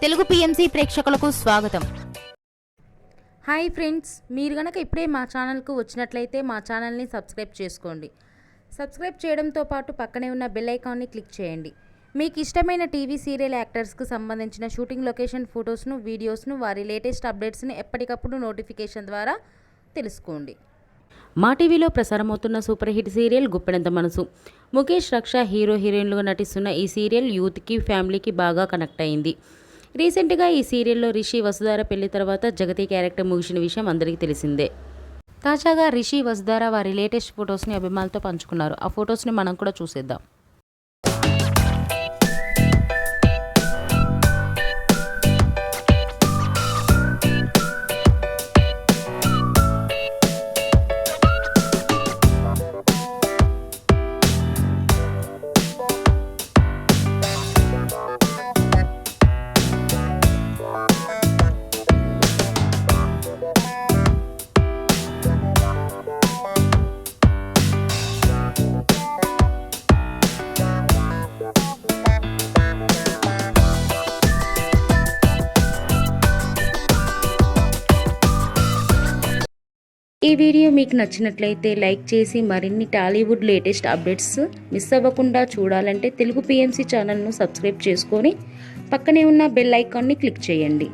Telugu PMC ప్రేక్షకులకు స్వాగతం. Hi friends, మీరు గనక ఇప్పుడే మా ఛానల్కు వచ్చినట్లయితే మా ఛానల్ని సబ్స్క్రైబ్ చేసుకోండి. సబ్స్క్రైబ్ చేయడంతో పాటు పక్కనే ఉన్న బెల్ ఐకాన్ని క్లిక్ చేయండి. మీకు ఇష్టమైన టీవీ సీరియల్ యాక్టర్స్కు సంబంధించిన షూటింగ్ లొకేషన్ ఫొటోస్ను, వీడియోస్ను, వారి లేటెస్ట్ అప్డేట్స్ని ఎప్పటికప్పుడు నోటిఫికేషన్ ద్వారా తెలుసుకోండి. మా టీవీలో ప్రసారమవుతున్న సూపర్ హిట్ సీరియల్ గుప్పెడంత మనసు. ముఖేష్, రక్ష హీరో హీరోయిన్లుగా నటిస్తున్న ఈ సీరియల్ యూత్కి, ఫ్యామిలీకి బాగా కనెక్ట్ అయింది. రీసెంట్గా ఈ సీరియల్లో రిషి, వసుధార పెళ్లి తర్వాత జగతి క్యారెక్టర్ ముగిసిన విషయం అందరికీ తెలిసిందే. తాజాగా రిషి, వసుధార వారి లేటెస్ట్ ఫొటోస్ని అభిమానులతో పంచుకున్నారు. ఆ ఫొటోస్ని మనం కూడా చూసేద్దాం. ఈ వీడియో మీకు నచ్చినట్లయితే లైక్ చేసి మరిన్ని టాలీవుడ్ లేటెస్ట్ అప్డేట్స్ మిస్ అవ్వకుండా చూడాలంటే తెలుగు పిఎంసి ఛానల్ను సబ్స్క్రైబ్ చేసుకొని పక్కనే ఉన్న బెల్ ఐకాన్ని క్లిక్ చేయండి.